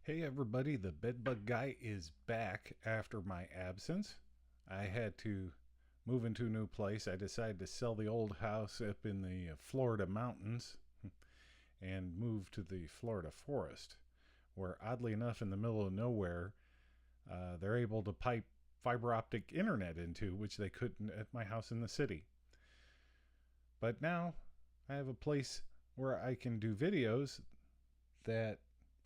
Hey everybody, the bedbug guy is back after my absence. I had to move into a new place. I decided to sell the old house up in the Florida mountains and move to the Florida forest, where oddly enough, in the middle of nowhere, they're able to pipe fiber optic internet into, which they couldn't at my house in the city. But now I have a place where I can do videos that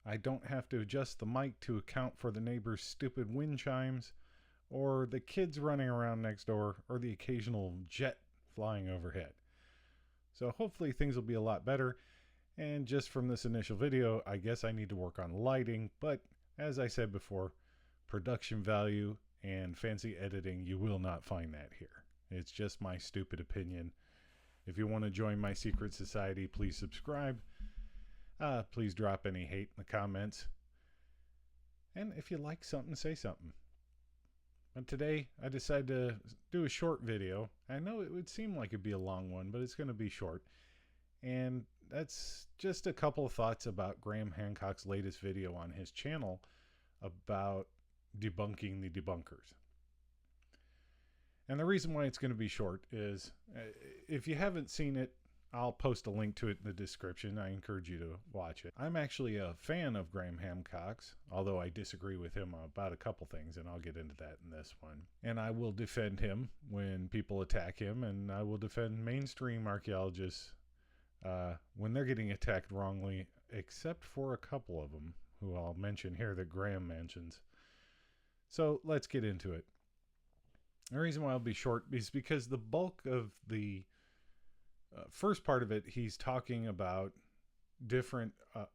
I don't have to adjust the mic to account for the neighbor's stupid wind chimes, or the kids running around next door, or the occasional jet flying overhead. So hopefully things will be a lot better. And just from this initial video, I guess I need to work on lighting, but as I said before, production value and fancy editing, you will not find that here. It's just my stupid opinion. If you want to join my secret society, please subscribe. Please drop any hate in the comments. And if you like something, say something. But today, I decided to do a short video. I know it would seem like it'd be a long one, but it's going to be short. And that's just a couple of thoughts about Graham Hancock's latest video on his channel about debunking the debunkers. And the reason why it's going to be short is if you haven't seen it, I'll post a link to it in the description. I encourage you to watch it. I'm actually a fan of Graham Hancock's, although I disagree with him about a couple things, and I'll get into that in this one. And I will defend him when people attack him, and I will defend mainstream archaeologists when they're getting attacked wrongly, except for a couple of them, who I'll mention here that Graham mentions. So let's get into it. The reason why I'll be short is because the bulk of the first part of it, he's talking about different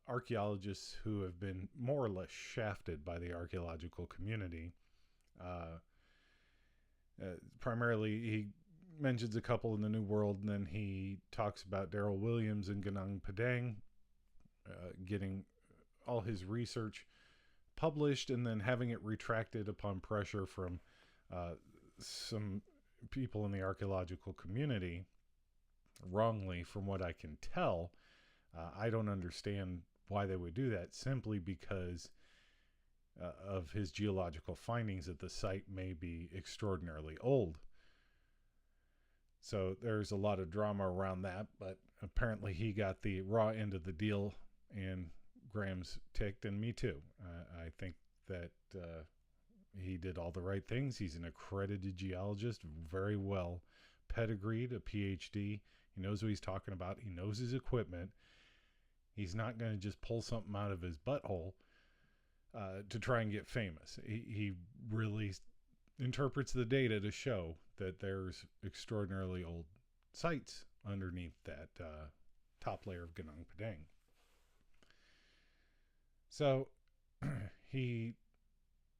archaeologists who have been more or less shafted by the archaeological community. Primarily, he mentions a couple in the New World, and then he talks about Daryl Williams and Ganang Padang getting all his research published and then having it retracted upon pressure from some people in the archaeological community. Wrongly, from what I can tell. I don't understand why they would do that, simply because of his geological findings that the site may be extraordinarily old. So there's a lot of drama around that, but apparently he got the raw end of the deal, and Graham's ticked, and me too. I think that he did all the right things. He's an accredited geologist, very well pedigreed, a PhD. He knows what he's talking about. He knows his equipment. He's not going to just pull something out of his butthole to try and get famous. He really interprets the data to show that there's extraordinarily old sites underneath that top layer of Ganang Padang. So he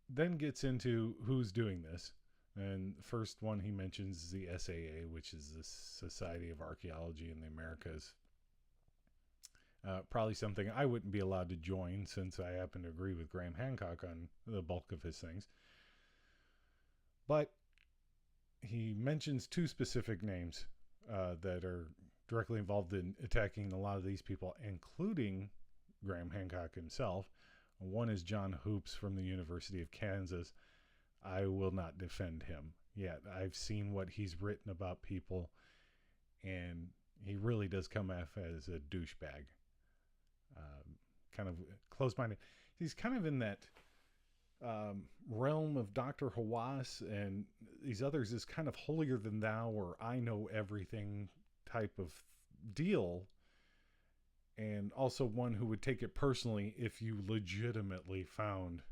then gets into who's doing this. And the first one he mentions is the SAA, which is the Society of Archaeology in the Americas. Probably something I wouldn't be allowed to join, since I happen to agree with Graham Hancock on the bulk of his things. But he mentions two specific names that are directly involved in attacking a lot of these people, including Graham Hancock himself. One is John Hoops from the University of Kansas. I will not defend him yet. I've seen what he's written about people, and he really does come off as a douchebag. Kind of close-minded. He's kind of in that realm of Dr. Hawass and these others, is kind of holier than thou, or I know everything type of deal. And also one who would take it personally if you legitimately found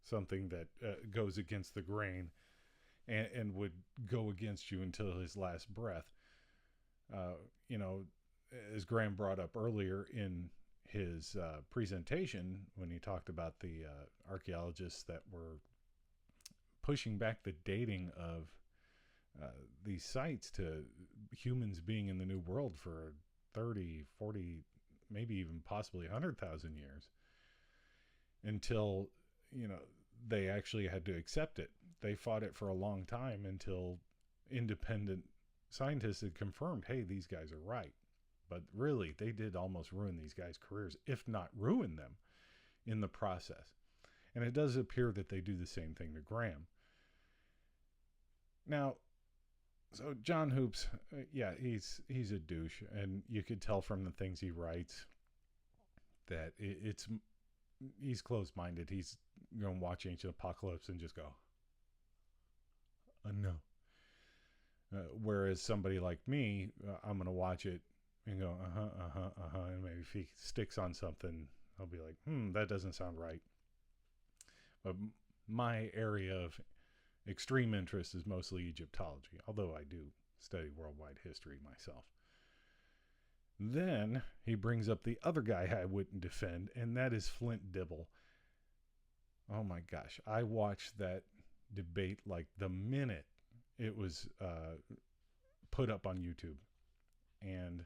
something that goes against the grain and would go against you until his last breath. As Graham brought up earlier in his presentation, when he talked about the archaeologists that were pushing back the dating of these sites to humans being in the New World for 30, 40, maybe even possibly 100,000 years, until they actually had to accept it. They fought it for a long time until independent scientists had confirmed, hey, these guys are right. But really, they did almost ruin these guys' careers, if not ruin them. in the process. And it does appear that they do the same thing to Graham. Now, so John Hoops, yeah, he's a douche, and you could tell from the things he writes that he's closed-minded. He's going to watch Ancient Apocalypse and just go, no. Whereas somebody like me, I'm going to watch it and go, and maybe if he sticks on something, I'll be like, that doesn't sound right. But my area of extreme interest is mostly Egyptology, although I do study worldwide history myself. Then he brings up the other guy I wouldn't defend, and that is Flint Dibble. Oh my gosh, I watched that debate like the minute it was put up on YouTube. And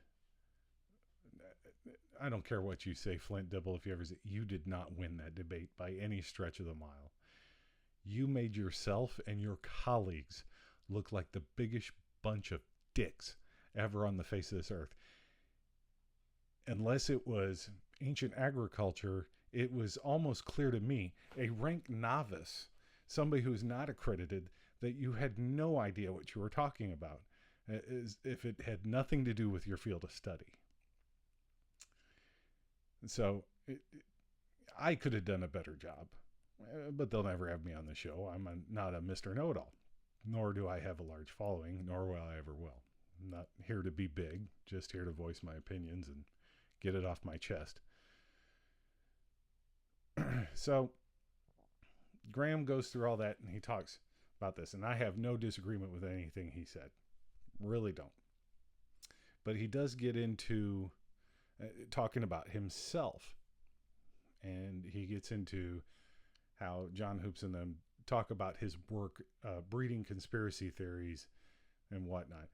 I don't care what you say, Flint Dibble, if you ever say, you did not win that debate by any stretch of the mile. You made yourself and your colleagues look like the biggest bunch of dicks ever on the face of this earth. Unless it was ancient agriculture, it was almost clear to me, a rank novice, somebody who's not accredited, that you had no idea what you were talking about, as if it had nothing to do with your field of study. So I could have done a better job, but they'll never have me on the show. I'm not a Mr. Know-It-All, nor do I have a large following, nor will I ever will. I'm not here to be big, just here to voice my opinions and get it off my chest. So Graham goes through all that and he talks about this, and I have no disagreement with anything he said. Really don't. But he does get into talking about himself, and he gets into how John Hoops and them talk about his work breeding conspiracy theories and whatnot.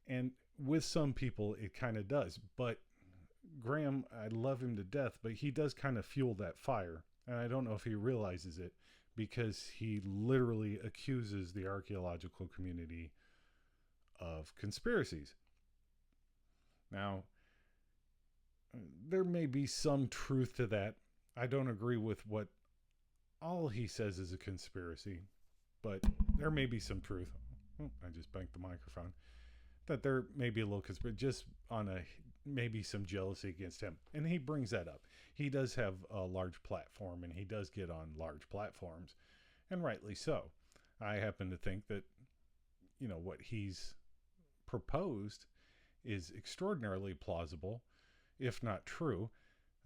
And with some people, it kind of does. But Graham, I love him to death, but he does kind of fuel that fire. And I don't know if he realizes it, because he literally accuses the archaeological community of conspiracies. Now, there may be some truth to that. I don't agree with what all he says is a conspiracy, but there may be some truth. Oh, I just banged the microphone. That there may be a little conspiracy, just on maybe some jealousy against him. And he brings that up. He does have a large platform, and he does get on large platforms, and rightly so. I happen to think that, what he's proposed is extraordinarily plausible, if not true.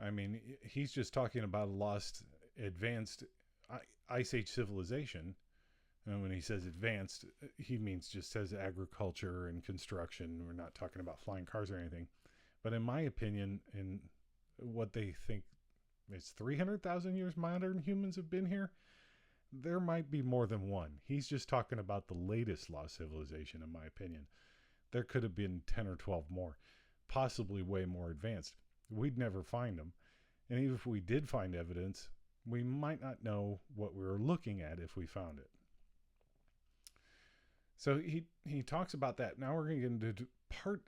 I mean, he's just talking about a lost, advanced Ice Age civilization. And when he says advanced, he means just says agriculture and construction. We're not talking about flying cars or anything. But in my opinion, in what they think is 300,000 years modern humans have been here, there might be more than one. He's just talking about the latest lost civilization, in my opinion. There could have been 10 or 12 more, possibly way more advanced. We'd never find them. And even if we did find evidence, we might not know what we were looking at if we found it. So he talks about that. Now we're going to get into part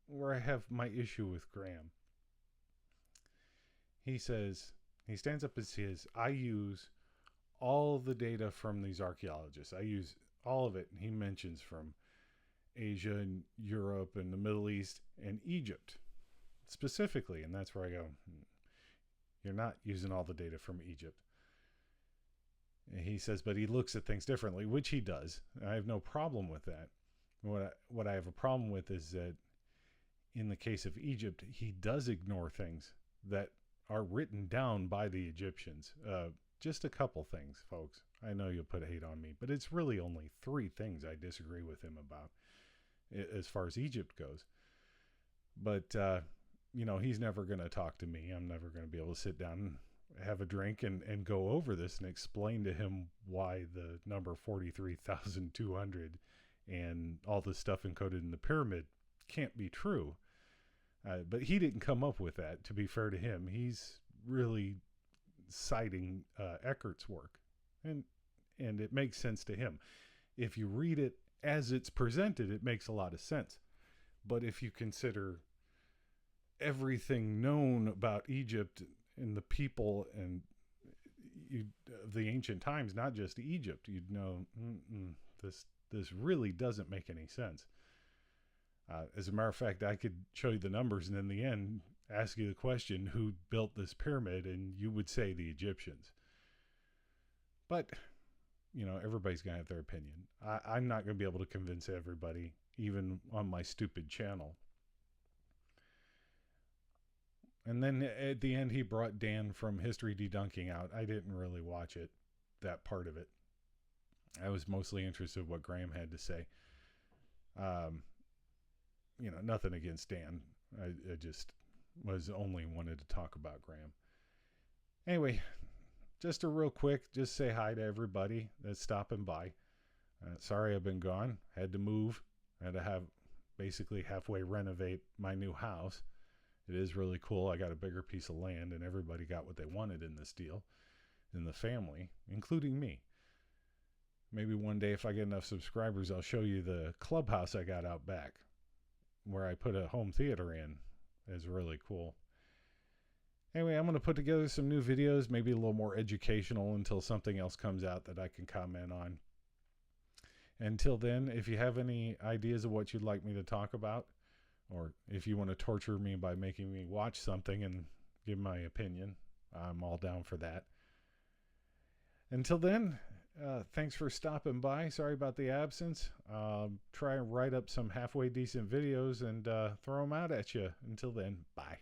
where I have my issue with Graham. He says, he stands up and says, I use all the data from these archaeologists. I use all of it. And he mentions from Asia and Europe and the Middle East and Egypt specifically. And that's where I go, you're not using all the data from Egypt. And he says, but he looks at things differently, which he does. I have no problem with that. What I have a problem with is that in the case of Egypt, he does ignore things that are written down by the Egyptians. Just a couple things, folks. I know you'll put hate on me, but it's really only 3 things I disagree with him about as far as Egypt goes. But, he's never going to talk to me. I'm never going to be able to sit down and have a drink and go over this and explain to him why the number 43,200 and all the stuff encoded in the pyramid can't be true. But he didn't come up with that, to be fair to him. He's really citing Eckert's work, and it makes sense to him. If you read it as it's presented, it makes a lot of sense. But if you consider everything known about Egypt the people and the ancient times, not just Egypt, you'd know this really doesn't make any sense. As a matter of fact, I could show you the numbers and in the end ask you the question, who built this pyramid? And you would say the Egyptians. But, everybody's going to have their opinion. I'm not going to be able to convince everybody, even on my stupid channel. And then at the end, he brought Dan from History Debunking out. I didn't really watch it, that part of it. I was mostly interested in what Graham had to say. Nothing against Dan. I just was only wanted to talk about Graham. Anyway, just a real quick, just say hi to everybody that's stopping by. Sorry I've been gone. Had to move. Had to basically halfway renovate my new house. It is really cool. I got a bigger piece of land and everybody got what they wanted in this deal. In the family, including me. Maybe one day if I get enough subscribers, I'll show you the clubhouse I got out back where I put a home theater in. It's really cool. Anyway, I'm going to put together some new videos, maybe a little more educational until something else comes out that I can comment on. Until then, if you have any ideas of what you'd like me to talk about, or if you want to torture me by making me watch something and give my opinion, I'm all down for that. Until then, thanks for stopping by. Sorry about the absence. Try and write up some halfway decent videos and throw them out at you. Until then, bye.